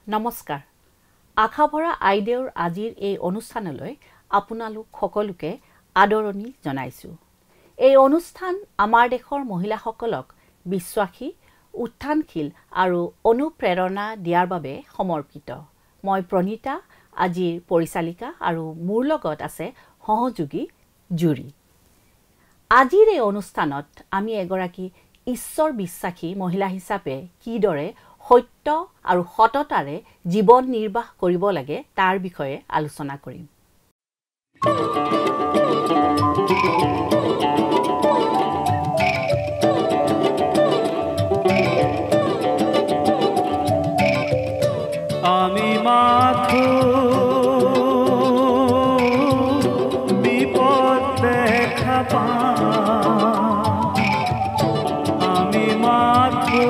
নমস্কাৰ আখাভৰা আইদেউৰ আজিৰ এই অনুষ্ঠানলৈ আপোনালোক সকলোকে আদৰণি জনাইছো। এই অনুষ্ঠান আমাৰ দেশৰ মহিলাসকলক বিশ্বাসী, উত্থানশীল আৰু অনুপ্ৰেৰণা দিয়াৰ বাবে সমৰ্পিত। মই প্ৰণীতা আজিৰ পৰিচালিকা আৰু মোৰ লগত আছে সহযোগী জুৰি। আজিৰ এই অনুষ্ঠানত আমি এগৰাকী ঈশ্বৰ বিশ্বাসী মহিলা হিচাপে কিদৰে সত্য আৰু সততাৰে জীৱন নিৰ্বাহ কৰিব লাগে তাৰ বিষয়ে আলোচনা কৰিম। আমি মাথো বিপদ দেখা পাওঁ, আমি মাথো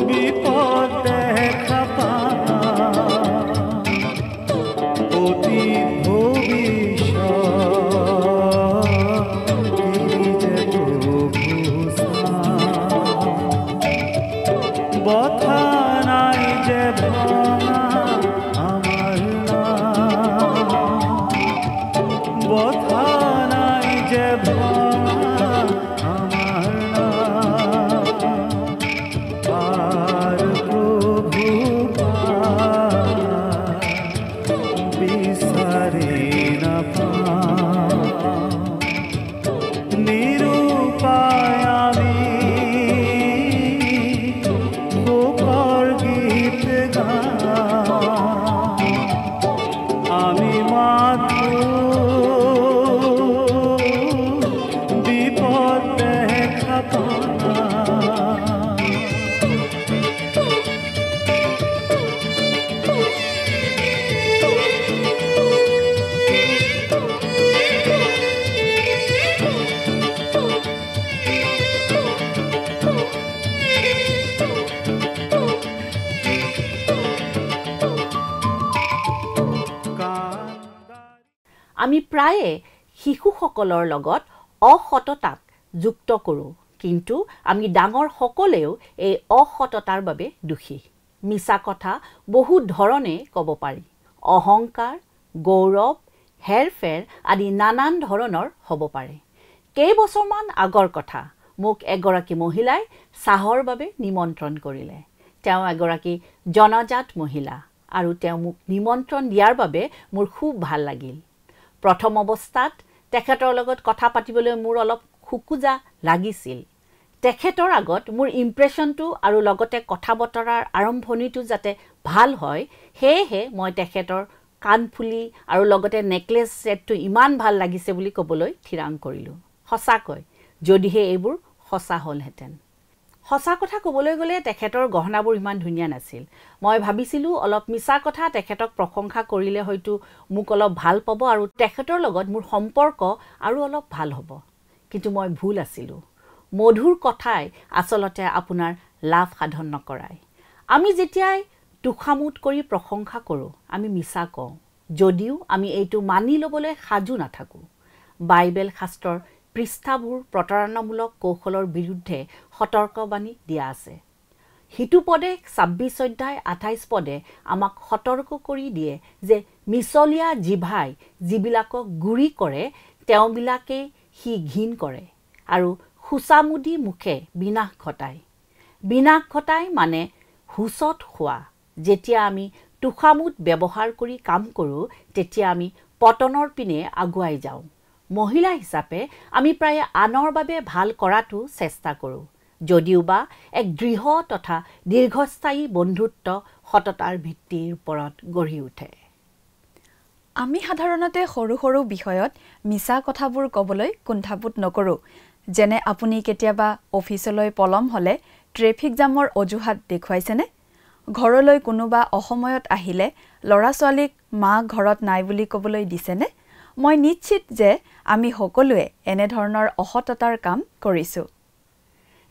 বিপদ দেখা পাওঁ, অতি ভবিষ্যৎ যে প্ৰভু বথা নাই যে ভঙা আমার বথা নাই যে ভঙা আমার আর প্রভু বিচারে না নিরুপায় আমি আমি মাথো বিপদ দেখা আমি প্ৰায়ে শিশুসকলৰ লগত অসততাক যুক্ত কৰোঁ, কিন্তু আমি ডাঙৰ সকলেও এই অসততাৰ বাবে দোষী। মিছা কথা বহু ধৰণে ক'ব পাৰি। অহংকাৰ, গৌৰৱ, হেৰফেৰ আদি নানান ধৰণৰ হ'ব পাৰে। কেইবছৰমান আগৰ কথা, মোক এগৰাকী মহিলাই চাহৰ বাবে নিমন্ত্ৰণ কৰিলে। তেওঁ এগৰাকী জনজাত মহিলা আৰু তেওঁ মোক নিমন্ত্ৰণ দিয়াৰ বাবে মোৰ খুব ভাল লাগিল। প্ৰথম অৱস্থাত তেখেতৰ লগত কথা পাতিবলৈ মোৰ অলপ খুকুজা লাগিছিল। তেখেতৰ আগত মোৰ ইম্প্ৰেশ্যনটো আৰু লগতে কথা বতৰাৰ আৰম্ভণিটো যাতে ভাল হয়, সেয়েহে মই তেখেতৰ কাণফুলি আৰু লগতে নেকলেছ ছেটটো ইমান ভাল লাগিছে বুলি ক'বলৈ থিৰাং কৰিলোঁ। সঁচাকৈ যদিহে এইবোৰ সঁচা হ'লহেঁতেন। সঁচা কথা ক'বলৈ গ'লে তেখেতৰ গহনাবোৰ ইমান ধুনীয়া নাছিল। মই ভাবিছিলোঁ অলপ মিছা কথা তেখেতক প্ৰশংসা কৰিলে হয়তো মোক অলপ ভাল পাব আৰু তেখেতৰ লগত মোৰ সম্পৰ্ক আৰু অলপ ভাল হ'ব। কিন্তু মই ভুল আছিলোঁ। মধুৰ কথাই আচলতে আপোনাৰ লাভ সাধন নকৰায়। আমি যেতিয়াই তোষামোদ কৰি প্ৰশংসা কৰোঁ, আমি মিছা কওঁ, যদিও আমি এইটো মানি ল'বলৈ সাজু নাথাকোঁ। বাইবেল শাস্ত্ৰৰ পৃষ্ঠাবোৰ প্ৰতাৰণামূলক কৌশলৰ বিৰুদ্ধে সতৰ্কবাণী দিয়া আছে। হিতুপদে 26 অধ্যায় 28 পদে আমাক সতৰ্ক কৰি দিয়ে যে মিছলীয়া জিভাই যিবিলাকক গুৰি কৰে তেওঁবিলাকেই সি ঘীন কৰে আৰু সুচামুদি মুখে বিনাশ ঘটায়। বিনাশ ঘটায় মানে হুঁচত খোৱা। যেতিয়া আমি তোষামোদ ব্যৱহাৰ কৰি কাম কৰোঁ, তেতিয়া আমি পতনৰ পিনে আগুৱাই যাওঁ। মহিলা হিচাপে আমি প্ৰায় আনৰ বাবে ভাল কৰাটো চেষ্টা কৰোঁ, যদিওবা এক দৃঢ় তথা দীৰ্ঘস্থায়ী বন্ধুত্ব সততাৰ ভিত্তিৰ ওপৰত গঢ়ি উঠে। আমি সাধাৰণতে সৰু সৰু বিষয়ত মিছা কথাবোৰ ক'বলৈ কুণ্ঠাবোধ নকৰোঁ। যেনে আপুনি কেতিয়াবা অফিচলৈ পলম হ'লে ট্ৰেফিক জামৰ অজুহাত দেখুৱাইছেনে? ঘৰলৈ কোনোবা অসময়ত আহিলে ল'ৰা ছোৱালীক মা ঘৰত নাই বুলি ক'বলৈ দিছেনে? মই নিশ্চিত যে আমি সকলোৱে এনেধৰণৰ অসততাৰ কাম কৰিছোঁ।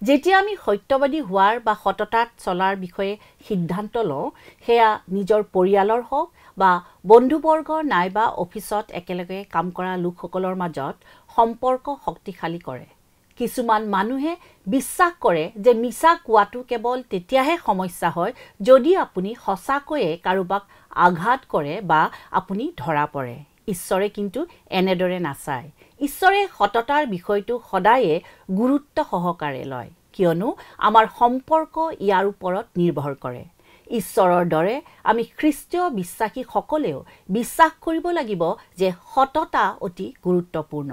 যেতিয়া আমি সত্যবাদী হোৱাৰ বা সততাত চলাৰ বিষয়ে সিদ্ধান্ত লওঁ, সেয়া নিজৰ পৰিয়ালৰ হওক বা বন্ধুবৰ্গ নাইবা অফিচত একেলগে কাম কৰা লোকসকলৰ মাজত সম্পৰ্ক শক্তিশালী কৰে। কিছুমান মানুহে বিশ্বাস কৰে যে মিছা কোৱাটো কেৱল তেতিয়াহে সমস্যা হয় যদি আপুনি সঁচাকৈয়ে কাৰোবাক আঘাত কৰে বা আপুনি ধৰা পৰে। ঈশ্বৰে কিন্তু এনেদৰে নাচায়। ঈশ্বৰে সততাৰ বিষয়টো সদায়ে গুৰুত্ব সহকাৰে লয়, কিয়নো আমাৰ সম্পৰ্ক ইয়াৰ ওপৰত নিৰ্ভৰ কৰে। ঈশ্বৰৰ দৰে আমি খ্ৰীষ্টীয় বিশ্বাসীসকলেও বিশ্বাস কৰিব লাগিব যে সততা অতি গুৰুত্বপূৰ্ণ।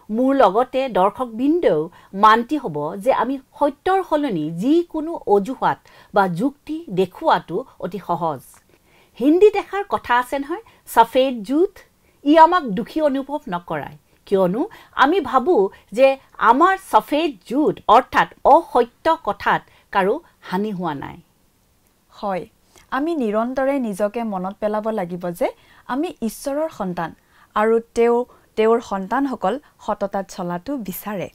মোৰ লগতে দৰ্শকবৃন্দও মান্তি হ'ব যে আমি সত্যৰ সলনি যিকোনো অজুহাত বা যুক্তি দেখুৱাটো অতি সহজ। হিন্দীত এষাৰ কথা আছে নহয়, সফেদ জুত। ই আমাক দুখী অনুভৱ নকৰায়, কিয়নো আমি ভাবোঁ যে আমাৰ সফেদ জুত অৰ্থাৎ অসত্য কথাত কাৰো হানি হোৱা নাই। হয়, আমি নিৰন্তৰে নিজকে মনত পেলাব লাগিব যে আমি ঈশ্বৰৰ সন্তান আৰু তেওঁৰ সন্তানসকল সততাত চলাটো বিচাৰে।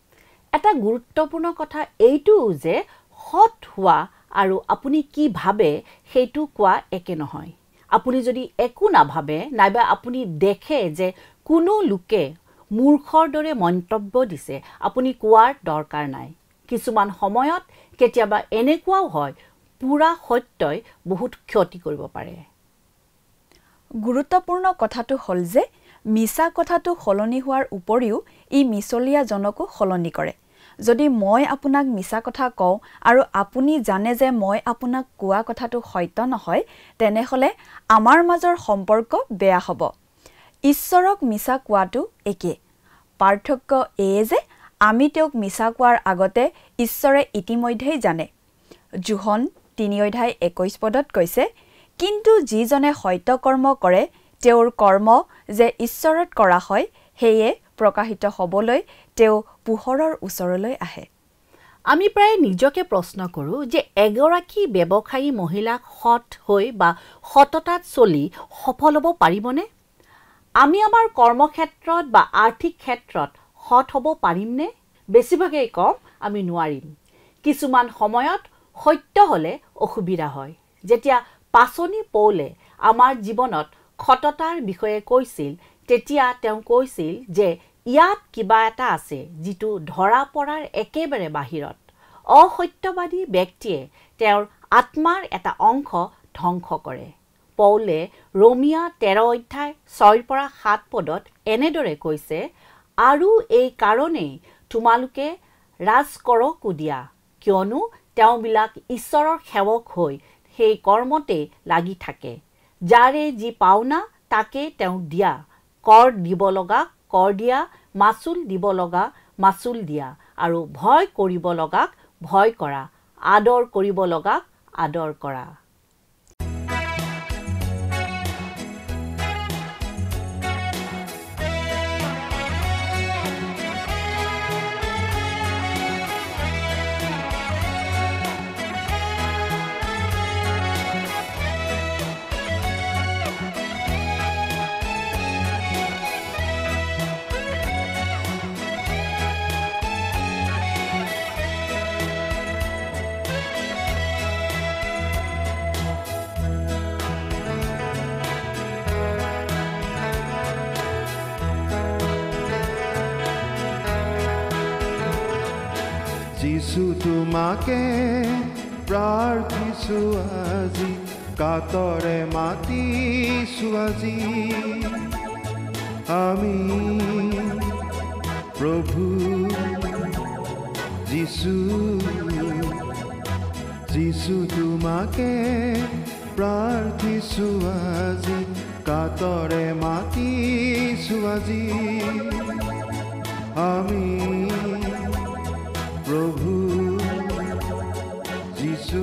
এটা গুৰুত্বপূৰ্ণ কথা এইটো যে সৎ হোৱা আৰু আপুনি কি ভাবে সেইটো কোৱা একে নহয়। আপুনি যদি একো নাভাবে নাইবা আপুনি দেখে যে কোনো লোকে মূৰ্খৰ দৰে মন্তব্য দিছে, আপুনি কোৱাৰ দৰকাৰ নাই। কিছুমান সময়ত কেতিয়াবা এনেকুৱাও হয় পুৰা সত্যই বহুত ক্ষতি কৰিব পাৰে। গুৰুত্বপূৰ্ণ কথাটো হ'ল যে মিছা কথাটো সলনি হোৱাৰ উপৰিও ই মিছলীয়াজনকো সলনি কৰে। যদি মই আপোনাক মিছা কথা কওঁ আৰু আপুনি জানে যে মই আপোনাক কোৱা কথাটো সত্য নহয়, তেনেহ'লে আমাৰ মাজৰ সম্পৰ্ক বেয়া হ'ব। ঈশ্বৰক মিছা কোৱাটো একে। পাৰ্থক্য এয়ে যে আমি তেওঁক মিছা কোৱাৰ আগতে ঈশ্বৰে ইতিমধ্যেই জানে। জোহন 3:21 কৈছে, কিন্তু যিজনে সত্য কৰ্ম কৰে তেওঁৰ কৰ্ম যে ঈশ্বৰত কৰা হয় সেয়ে প্ৰকাশিত হ'বলৈ তেওঁ পোহৰৰ ওচৰলৈ আহে। আমি প্ৰায় নিজকে প্ৰশ্ন কৰোঁ যে এগৰাকী ব্যৱসায়ী মহিলাক সৎ হৈ বা সততাত চলি সফল হ'ব পাৰিবনে? আমি আমাৰ কৰ্মক্ষেত্ৰত বা আৰ্থিক ক্ষেত্ৰত সৎ হ'ব পাৰিমনে? বেছিভাগেই কম আমি নোৱাৰিম। কিছুমান সময়ত সত্য হ'লে অসুবিধা হয়। যেতিয়া পাচনি পৌলে আমাৰ জীৱনত সততাৰ বিষয়ে কৈছিল, তেতিয়া তেওঁ কৈছিল যে ইয়াত কিবা এটা আছে যিটো ধৰা পৰাৰ একেবাৰে বাহিৰত। অসত্যবাদী ব্যক্তিয়ে তেওঁৰ আত্মাৰ এটা অংশ ধ্বংস কৰে। পৌলে ৰোমিয়া 13:6-7 এনেদৰে কৈছে, আৰু এই কাৰণেই তোমালোকে ৰাজকৰকো দিয়া, কিয়নো তেওঁবিলাক ঈশ্বৰৰ সেৱক হৈ সেই কৰ্মতে লাগি থাকে। যাৰে যি পাওনা তাকে তেওঁক দিয়া, কৰ দিব লগা কৰ দিয়া, মাচুল দিব লগা মাচুল দিয়া, আৰু ভয় কৰিব লগাক ভয় কৰা, আদৰ কৰিব লগাক আদৰ কৰা। যিছু তোমাকে প্ৰাৰ্থিছো আজি, কাতৰে মাতিছো আজি, আমি প্ৰভু যিছু তোমাকে প্ৰাৰ্থিছো আজি, কাতৰে মাতিছো আজি, আমি প্ৰভু যিছু।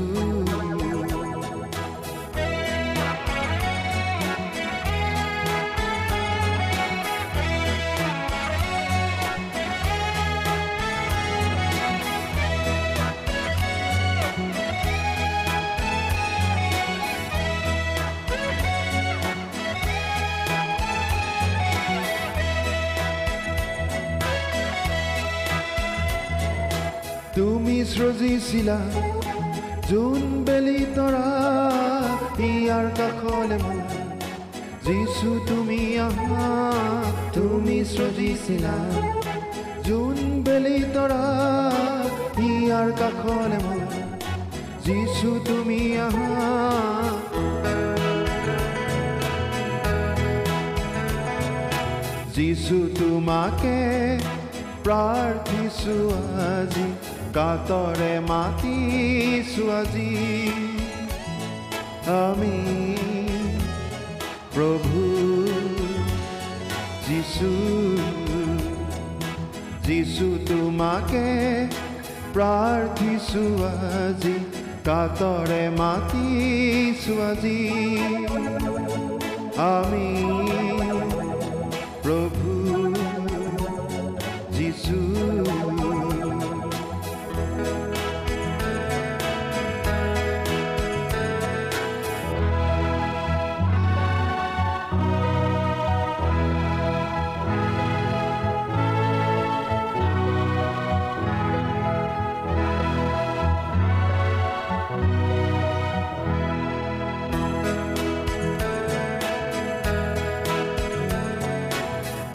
তুমি সৃজিছিলা যোন বেলি তৰা, ইয়াৰ কাষলে মোৰ যিছু তুমি আহা। তুমি সৃজিছিলা জোন বেলি তৰা ইয়াৰ কাষলে মোৰ যিছু তুমি আহা যিছু তোমাকে প্ৰাৰ্থিছো আজি কাতৰে মাতিছো আজি আমি প্ৰভু যিছু যিছু তোমাকে প্ৰাৰ্থিছো আজি কাতৰে মাতিছো আজি আমি প্ৰভু যিছু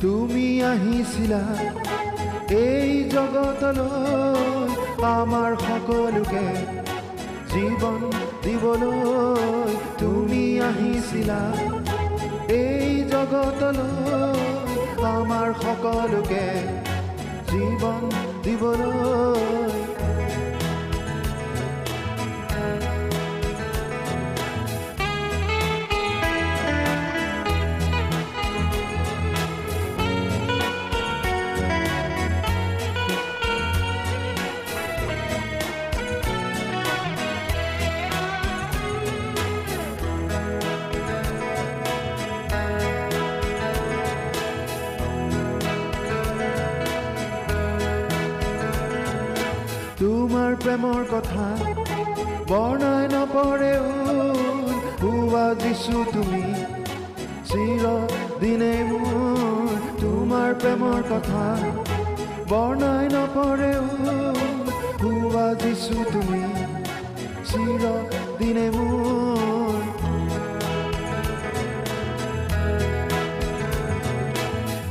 তুমি আহিছিলা এই জগতলৈ আমাৰ সকলোকে জীৱন দিবলৈ তুমি আহিছিলা এই জগতলৈ আমাৰ সকলোকে জীৱন দিবলৈ তোমাৰ প্ৰেমৰ কথা বৰ্ণাই নপৰেও হোৱা যিছু তুমি চিৰদিনে মোৰ তোমাৰ প্ৰেমৰ কথা বৰ্ণাই নপৰেও হোৱা যিছু তুমি চিৰদিনে মোৰ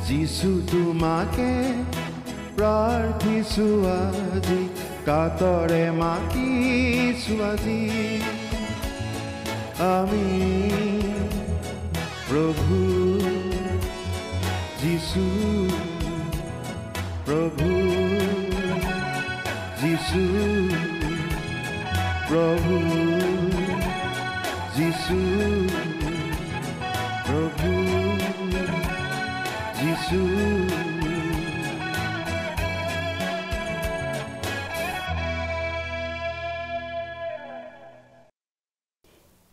যিছু তোমাকে প্ৰাৰ্থিছো আজি কাতৰে মাতিছো আজি আমি প্ৰভু যিছু প্ৰভু যিছু প্ৰভু যিছু প্ৰভু যিছু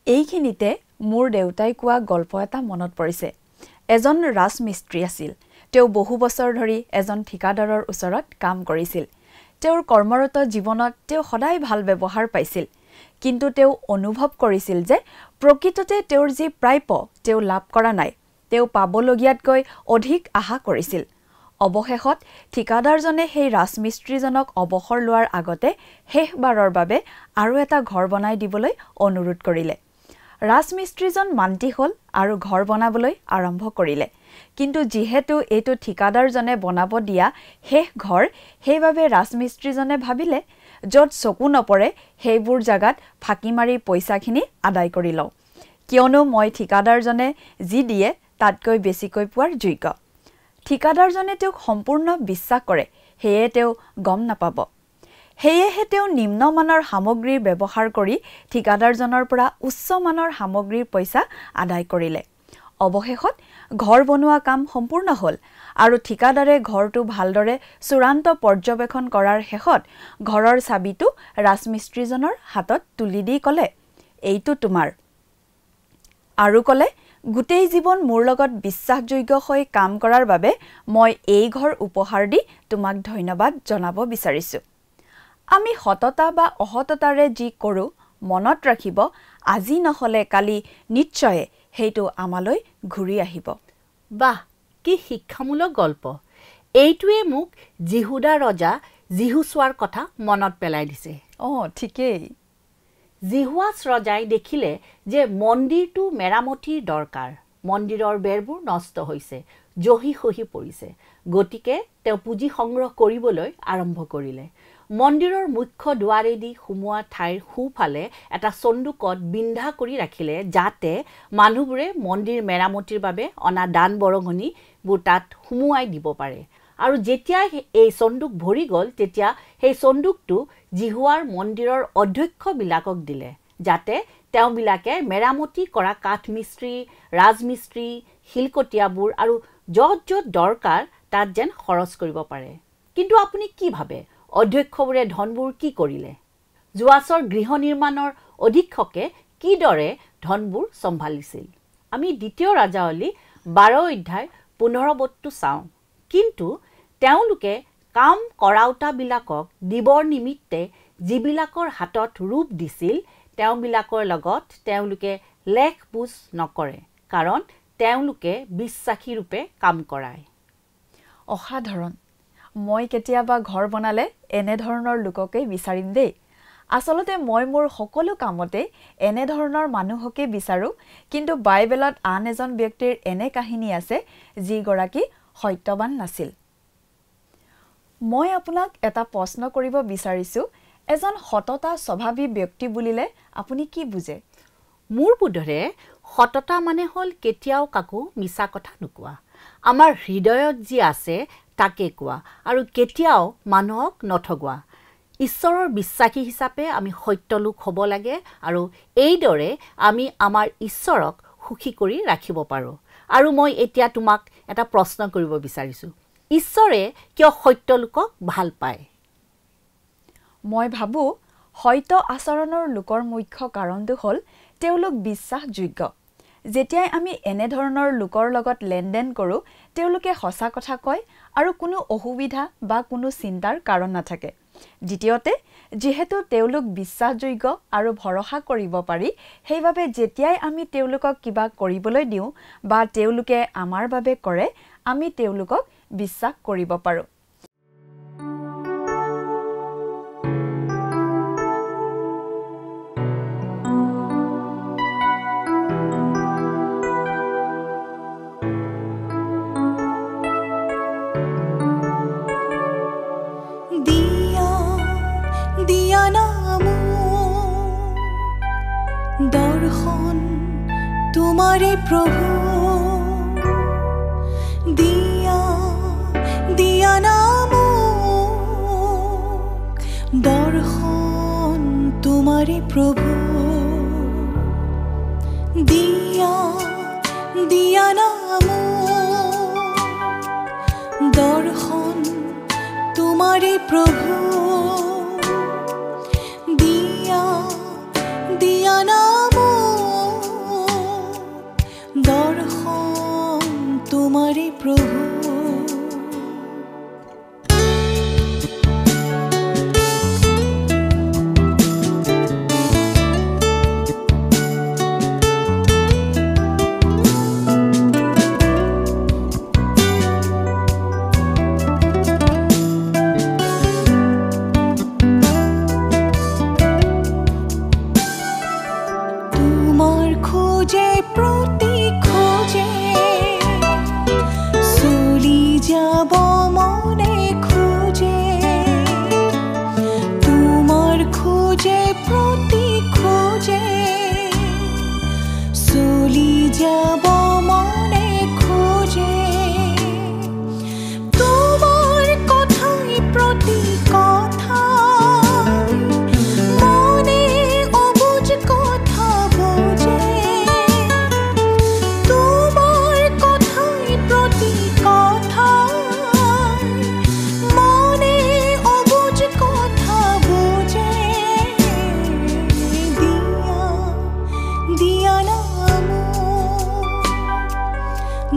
এইখিনিতে মোৰ দেউতাই কোৱা গল্প এটা মনত পৰিছে এজন ৰাজমিস্ত্ৰী আছিল তেওঁ বহু বছৰ ধৰি এজন ঠিকাদাৰৰ ওচৰত কাম কৰিছিল তেওঁৰ কৰ্মৰত জীৱনত তেওঁ সদায় ভাল ব্যৱহাৰ পাইছিল কিন্তু তেওঁ অনুভৱ কৰিছিল যে প্ৰকৃততে তেওঁৰ যি প্ৰাপ্য তেওঁ লাভ কৰা নাই তেওঁ পাবলগীয়াতকৈ অধিক আশা কৰিছিল অৱশেষত ঠিকাদাৰজনে সেই ৰাজমিস্ত্ৰীজনক অৱসৰ লোৱাৰ আগতে শেষবাৰৰ বাবে আৰু এটা ঘৰ বনাই দিবলৈ অনুৰোধ কৰিলে ৰাজমিস্ত্ৰীজন মান্তি হ'ল আৰু ঘৰ বনাবলৈ আৰম্ভ কৰিলে কিন্তু যেহেতু এইটো ঠিকাদাৰজনে বনাব দিয়া শেষ ঘৰ সেইবাবে ৰাজমিস্ত্ৰীজনে ভাবিলে য'ত চকু নপৰে সেইবোৰ জাগাত ফাঁকি মাৰি পইচাখিনি আদায় কৰি লওঁ কিয়নো মই ঠিকাদাৰজনে যি দিয়ে তাতকৈ বেছিকৈ পোৱাৰ যোগ্য ঠিকাদাৰজনে তেওঁক সম্পূৰ্ণ বিশ্বাস কৰে সেয়ে তেওঁ গম নাপাব সেয়েহে তেওঁ নিম্নমানৰ সামগ্ৰীৰ ব্যৱহাৰ কৰি ঠিকাদাৰজনৰ পৰা উচ্চমানৰ সামগ্ৰীৰ পইচা আদায় কৰিলে অৱশেষত ঘৰ বনোৱা কাম সম্পূৰ্ণ হ'ল আৰু ঠিকাদাৰে ঘৰটো ভালদৰে চূড়ান্ত পৰ্যবেক্ষণ কৰাৰ শেষত ঘৰৰ চাবিটো ৰাজমিস্ত্ৰীজনৰ হাতত তুলি দি ক'লে এইটো তোমাৰ আৰু ক'লে গোটেই জীৱন মোৰ লগত বিশ্বাসযোগ্য হৈ কাম কৰাৰ বাবে মই এই ঘৰ উপহাৰ দি তোমাক ধন্যবাদ জনাব বিচাৰিছো আমি সততা বা অসততাৰে যি কৰোঁ মনত ৰাখিব আজি নহলে কালি নিশ্চয় হেইটো আমালৈ ঘূৰি আহিব বাহ কি শিক্ষামূলক গল্প এইটোৱে মোক জিহুদা ৰজা জিহুছোৱাৰ কথা মনত পেলাই দিছে ঠিকেই জিহুৱাছ ৰজাই দেখিলে যে মন্দিৰটো মেৰামতিৰ দৰকাৰ মন্দিৰৰ বেৰবোৰ নষ্ট হৈছে, জহি খহি পৰিছে। গতিকে তেওঁ পুঁজি সংগ্ৰহ কৰিবলৈ আৰম্ভ কৰিলে। মন্দিৰৰ মুখ্য দুৱাৰেদি সোমোৱা ঠাইৰ সোঁফালে এটা চন্দুকত বিন্ধা কৰি ৰাখিলে, যাতে মানুহবোৰে মন্দিৰ মেৰামতিৰ বাবে অনা দান বৰঙণিবোৰ তাত সুমুৱাই দিব পাৰে। আৰু যেতিয়া এই চন্দুক ভৰি গ'ল, তেতিয়া সেই চন্দুকটো জিহুৱাৰ মন্দিৰৰ অধ্যক্ষবিলাকক দিলে, যাতে তেওঁবিলাকে মেৰামতি কৰা কাঠমিস্ত্ৰী, ৰাজমিস্ত্ৰী, শিলকটীয়াবোৰ আৰু য'ত য'ত দৰকাৰ তাত যেন খৰচ কৰিব পাৰে। কিন্তু আপুনি কি ভাবে, অধ্যক্ষবোৰে ধনবোৰ কি কৰিলে? যোৱাছৰ গৃহ নিৰ্মাণৰ অধীক্ষকে কিদৰে ধনবোৰ চম্ভালিছিল? আমি ২ ৰাজাৱলী ১২ অধ্যায় ১৫ পদটো চাওঁ। কিন্তু তেওঁলোকে কাম কৰাওঁতাবিলাকক দিবৰ নিমিত্তে যিবিলাকৰ হাতত ৰূপ দিছিল, তেওঁবিলাকৰ লগত তেওঁলোকে লেখ পোচ নকৰে, কাৰণ তেওঁলোকে বিশ্বাসী ৰূপে কাম কৰায়। অসাধাৰণ। মই কেতিয়াবা ঘৰ বনালে এনেধৰণৰ লোককেই বিচাৰিম দেই। আচলতে মই মোৰ সকলো কামতে এনেধৰণৰ মানুহকে বিচাৰোঁ, কিন্তু বাইবেলত আন এজন ব্যক্তিৰ এনে কাহিনী আছে যিগৰাকী সত্যৱান নাছিল। মই আপোনাক এটা প্ৰশ্ন কৰিব বিচাৰিছোঁ, এজন সততা স্বভাৱী ব্যক্তি বুলিলে আপুনি কি বুজে? মোৰ বোধেৰে সততা মানে হ'ল কেতিয়াও কাকো মিছা কথা নোকোৱা, আমাৰ হৃদয়ত যি আছে তাকে কোৱা, আৰু কেতিয়াও মানুহক নঠগোৱা। ঈশ্বৰৰ বিশ্বাসী হিচাপে আমি সত্য লোক হ'ব লাগে, আৰু এইদৰে আমি আমাৰ ঈশ্বৰক সুখী কৰি ৰাখিব পাৰোঁ। আৰু মই এতিয়া তোমাক এটা প্ৰশ্ন কৰিব বিচাৰিছোঁ, ঈশ্বৰে কিয় সত্য লোকক ভাল পায়? মই ভাবোঁ সত্য আচৰণৰ লোকৰ মুখ্য কাৰণটো হ'ল তেওঁলোক বিশ্বাসযোগ্য। যেতিয়াই আমি এনেধৰণৰ লোকৰ লগত লেনদেন কৰোঁ, তেওঁলোকে সঁচা কথা কয় আৰু কোনো অসুবিধা বা কোনো চিন্তাৰ কাৰণ নাথাকে। দ্বিতীয়তে, যিহেতু তেওঁলোক বিশ্বাসযোগ্য আৰু ভৰসা কৰিব পাৰি, সেইবাবে যেতিয়াই আমি তেওঁলোকক কিবা কৰিবলৈ দিওঁ বা তেওঁলোকে আমাৰ বাবে কৰে, আমি তেওঁলোকক বিশ্বাস কৰিব পাৰোঁ। দৰ্শন তোমাৰে প্ৰভু, দিয়া দিয়া নাম দৰ্শন তোমাৰে প্ৰভু, দিয়া দিয়া নাম দৰ্শন তোমাৰে প্ৰভু, দিয়া দিয়া নাম দৰ্শন তোমাৰে প্ৰভু।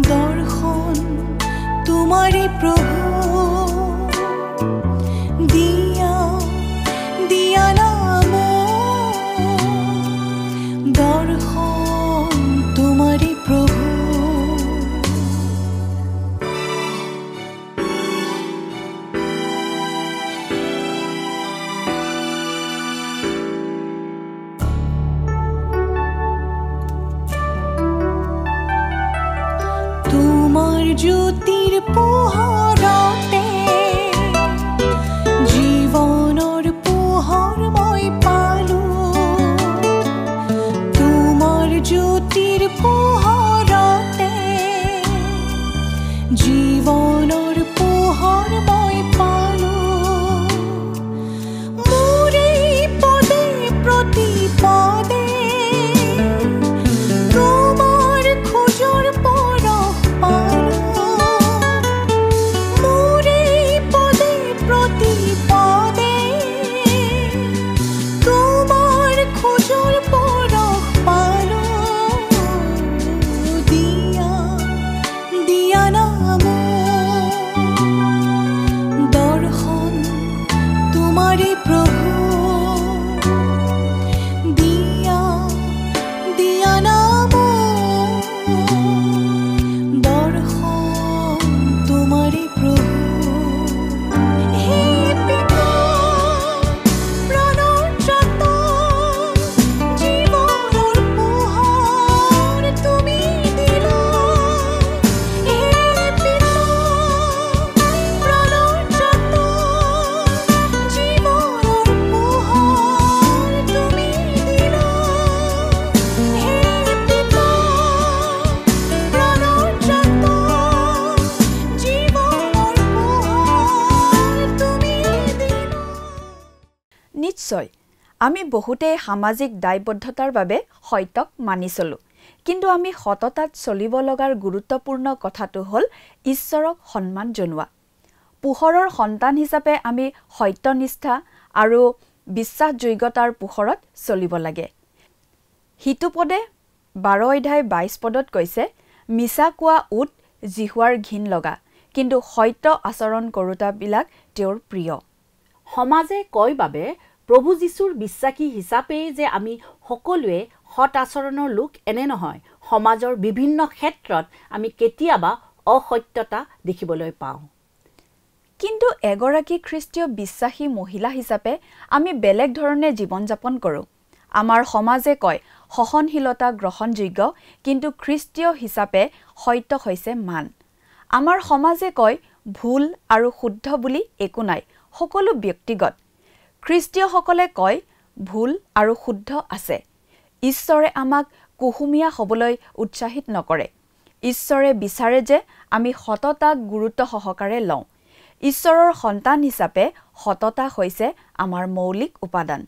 দৰ্শন তোমাৰে প্ৰভু, দিয়া দিয়া নাম দৰ্শন তোমাৰে প্ৰভু। জ্যোতিৰ পোহৰতে জীৱনৰ পোহৰ মই পালোঁ তোমাৰ জ্যোতিৰ পোহৰতে জীৱনৰ পোহৰ মই পালোঁ মোৰ এই পদে প্ৰতিপদে তোমাৰ খোজৰ পৰশ পালোঁ মোৰ এই পদে প্ৰতিপদে তোমাৰ খোজৰ পৰশ পালোঁ দিয়া দিয়া নাম দৰ্শন তোমাৰে প্ৰভু দিয়া দিয়া নাম দৰ্শন তোমাৰে প্ৰভু হে পিতা প্ৰাণৰ ত্ৰাতা জীৱনৰ পোহৰ তুমি দিলা হে পিতা প্ৰাণৰ ত্ৰাতা জীৱনৰ পোহৰ তুমি দিলা হে পিতা প্ৰাণৰ ত্ৰাতা জীৱনৰ পোহৰ তুমি দিলা নিশ্চয় আমি বহুতে সামাজিক দায়বদ্ধতাৰ বাবে সত্যক মানি চলো কিন্তু আমি সততাত চলিব লগাৰ গুৰুত্বপূৰ্ণ কথাটো হ'ল ঈশ্বৰক সন্মান জনোৱা পোহৰৰ সন্তান হিচাপে আমি সত্যনিষ্ঠা আৰু বিশ্বাসযোগ্যতাৰ পোহৰত চলিব লাগে হিতুপদে 12 অধ্যায় 22 পদত কৈছে মিছা কোৱা উট জিহুৱাৰ ঘিন লগা কিন্তু সত্য আচৰণ কৰোতাবিলাক তেওঁৰ প্ৰিয় সমাজে কয় বাবে প্ৰভু যীশুৰ বিশ্বাসী হিচাপেই যে আমি সকলোৱে সৎ আচৰণৰ লোক এনে নহয় সমাজৰ বিভিন্ন ক্ষেত্ৰত আমি কেতিয়াবা অসত্যতা দেখিবলৈ পাওঁ কিন্তু এগৰাকী খ্ৰীষ্টীয় বিশ্বাসী মহিলা হিচাপে আমি বেলেগ ধৰণে জীৱন যাপন কৰোঁ আমাৰ সমাজে কয় সহনশীলতা গ্ৰহণযোগ্য কিন্তু খ্ৰীষ্টীয় হিচাপে সত্য হৈছে মান আমাৰ সমাজে কয় ভুল আৰু শুদ্ধ বুলি একো নাই সকলো ব্যক্তিগত খ্ৰীষ্টীয়সকলে কয় ভুল আৰু শুদ্ধ আছে ঈশ্বৰে আমাক কুহুমীয়া হ'বলৈ উৎসাহিত নকৰে ঈশ্বৰে বিচাৰে যে আমি সততাক গুৰুত্ব সহকাৰে লওঁ ঈশ্বৰৰ সন্তান হিচাপে সততা হৈছে আমাৰ মৌলিক উপাদান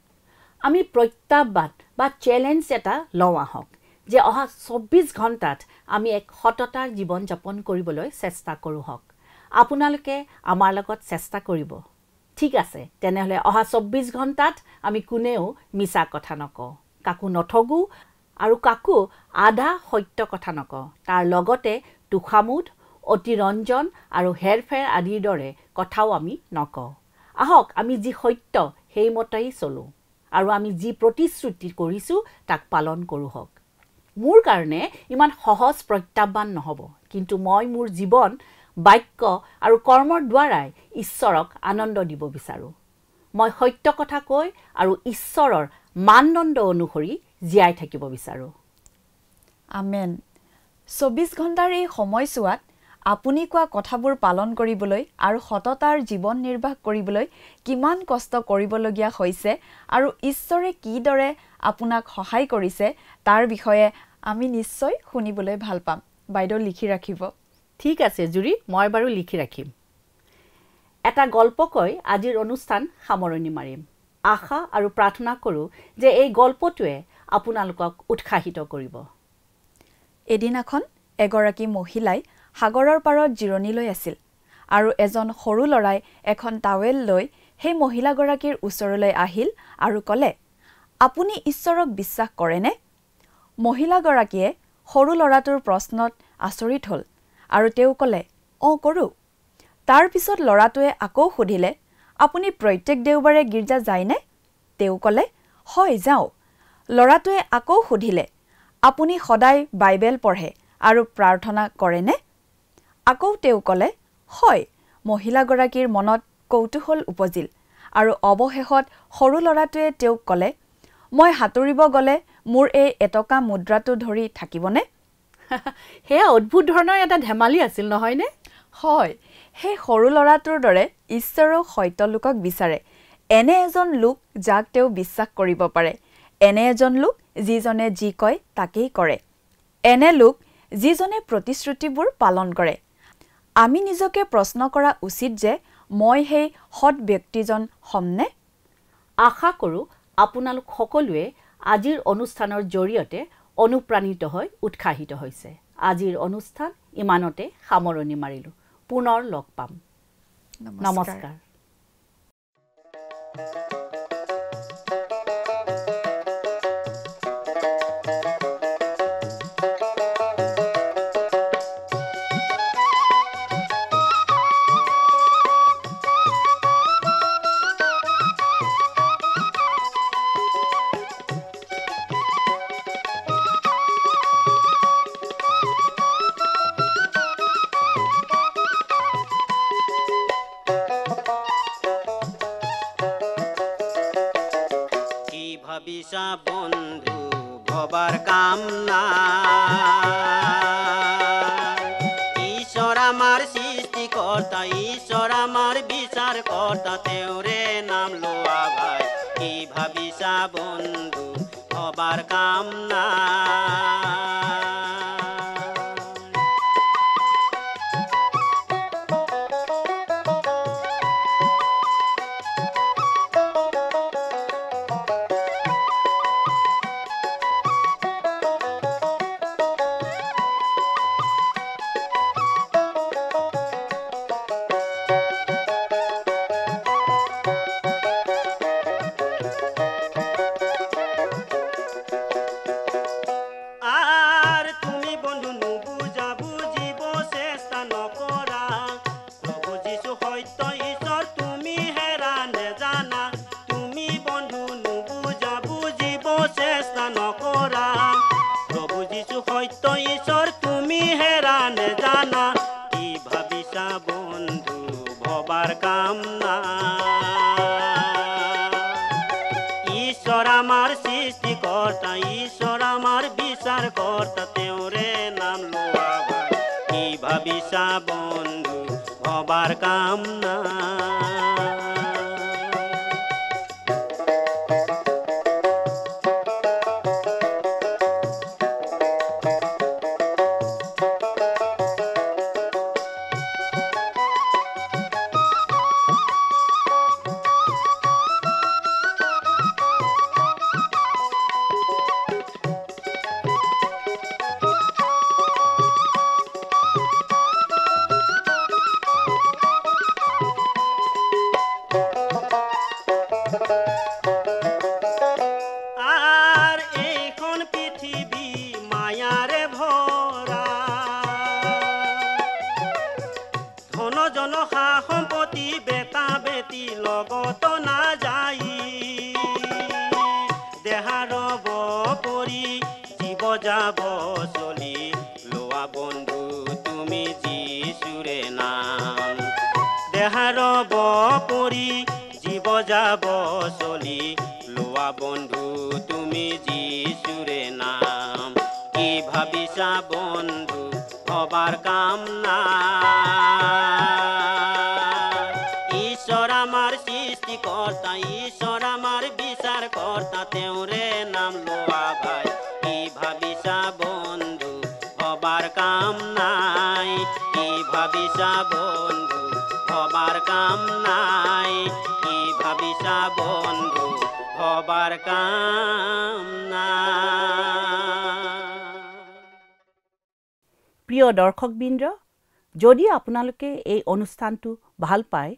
আমি প্ৰত্যাহ্বান বা চেলেঞ্জ এটা লওঁ আহক যে অহা 24 ঘণ্টাত আমি এক সততাৰ জীৱন যাপন কৰিবলৈ চেষ্টা কৰোঁ হওক আপোনালোকে আমাৰ লগত চেষ্টা কৰিব ঠিক আছে তেনেহ'লে অহা 24 ঘণ্টাত আমি কোনেও মিছা কথা নকওঁ কাকো নঠগো আৰু কাকো আধা সত্য কথা নকওঁ তাৰ লগতে তুখামুদ অতিৰঞ্জন আৰু হেৰফেৰ আদিৰ দৰে কথাও আমি নকওঁ আহক আমি যি সত্য সেইমতেই চলোঁ আৰু আমি যি প্ৰতিশ্ৰুতি কৰিছোঁ তাক পালন কৰোঁ হওক মোৰ কাৰণে ইমান সহজ প্ৰত্যাহ্বান নহ'ব কিন্তু মই মোৰ জীৱন বাক্য আৰু কৰ্মৰ দ্বাৰাই ঈশ্বৰক আনন্দ দিব বিচাৰোঁ মই সত্য কথা কৈ আৰু ঈশ্বৰৰ মানদণ্ড অনুসৰি জীয়াই থাকিব বিচাৰোঁ আমেন 24 ঘণ্টাৰ এই সময়ছোৱাত আপুনি কোৱা কথাবোৰ পালন কৰিবলৈ আৰু সততাৰ জীৱন নিৰ্বাহ কৰিবলৈ কিমান কষ্ট কৰিবলগীয়া হৈছে আৰু ঈশ্বৰে কিদৰে আপোনাক সহায় কৰিছে তাৰ বিষয়ে আমি নিশ্চয় শুনিবলৈ ভাল পাম বাইদেউ লিখি ৰাখিব ঠিক আছে জুৰি মই বাৰু লিখি ৰাখিম এটা গল্প কৈ আজিৰ অনুষ্ঠান সামৰণি মাৰিম আশা আৰু প্ৰাৰ্থনা কৰোঁ যে এই গল্পটোৱে আপোনালোকক উৎসাহিত কৰিব এদিনাখন এগৰাকী মহিলাই সাগৰৰ পাৰত জিৰণি লৈ আছিল আৰু এজন সৰু ল'ৰাই এখন টাৱেল লৈ সেই মহিলাগৰাকীৰ ওচৰলৈ আহিল আৰু ক'লে আপুনি ঈশ্বৰক বিশ্বাস কৰেনে মহিলাগৰাকীয়ে সৰু ল'ৰাটোৰ প্ৰশ্নত আচৰিত হ'ল আৰু তেওঁ ক'লে কৰোঁ তাৰ পিছত ল'ৰাটোৱে আকৌ সুধিলে আপুনি প্ৰত্যেক দেওবাৰে গীৰ্জা যায়নে তেওঁ ক'লে হয় যাওঁ ল'ৰাটোৱে আকৌ সুধিলে আপুনি সদায় বাইবেল পঢ়ে আৰু প্ৰাৰ্থনা কৰেনে আকৌ তেওঁ ক'লে হয় মহিলাগৰাকীৰ মনত কৌতূহল উপজিল আৰু অৱশেষত সৰু ল'ৰাটোৱে তেওঁক ক'লে মই সাঁতুৰিব গ'লে মোৰ এই এটকা মুদ্ৰাটো ধৰি থাকিবনে সেয়া অদ্ভুত ধৰণৰ এটা ধেমালি আছিল নহয়নে হয় সেই সৰু ল'ৰাটোৰ দৰে ঈশ্বৰেও সত্য লোকক বিচাৰে এনে এজন লোক যাক তেওঁ বিশ্বাস কৰিব পাৰে এনে এজন লোক যিজনে যি কয় তাকেই কৰে এনে লোক যিজনে প্ৰতিশ্ৰুতিবোৰ পালন কৰে আমি নিজকে প্ৰশ্ন কৰা উচিত যে মই সেই সৎ ব্যক্তিজন হমনে আশা কৰোঁ আপোনালোক সকলোৱে আজিৰ অনুষ্ঠানৰ জৰিয়তে অনুপ্ৰাণিত হৈ উৎসাহিত হৈছে আজিৰ অনুষ্ঠান ইমানতে সামৰণি মাৰিলোঁ পুনৰ লগ পাম নমস্কাৰ ভাবিছা বন্ধু ভবার কাম না ঈশ্বর আমার সৃষ্টিকর্তা ঈশ্বর আমার বিচার কর্তা তেওরে নাম লোয়া ভাই কি ভাবিছা বন্ধু ভবার কাম না ঈশ্বর আমার সৃষ্টিকর্তা ঈশ্বর আমার বিচার কর্তা তেওরে নাম লোয়া ভাই কি ভাবিছা বন্ধু ভবার কাম না যাব চলি লোৱা বন্ধু তুমি যিশুৰে নাম দেহাৰ বপৰি জীৱ যাব চলি লোৱা বন্ধু তুমি যিশুৰে নাম কি ভাবিছা বন্ধু হবাৰ কাম না ঈশ্বৰ আমাৰ সৃষ্টিকৰ্তা ঈশ্বৰ আমাৰ বিচাৰ কৰ্তা তেওঁৰে নাম লোৱা ভাই ভাবিছা বন্ধু হবাৰ কাম নাই কি ভাবিছা বন্ধু হবাৰ কাম নাই কি ভাবিছা বন্ধু হবাৰ কাম নাই প্ৰিয় দৰ্শকবৃন্দ যদি আপোনালোকে এই অনুষ্ঠানটো ভাল পায়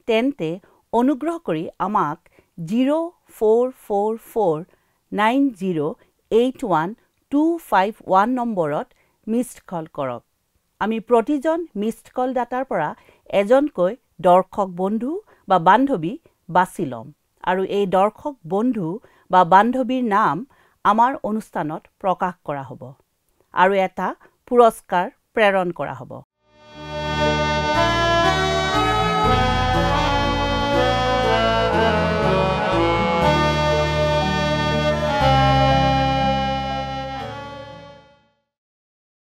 তেন্তে অনুগ্ৰহ কৰি আমাক 0444908151 নম্বৰত মিছড কল কৰক আমি প্ৰতিজন মিছড কল দাতাৰ পৰা এজনকৈ দৰ্শক বন্ধু বা বান্ধৱী বাছি ল'ম আৰু এই দৰ্শক বন্ধু বা বান্ধৱীৰ নাম আমাৰ অনুষ্ঠানত প্ৰকাশ কৰা হ'ব আৰু এটা পুৰস্কাৰ প্ৰেৰণ কৰা হ'ব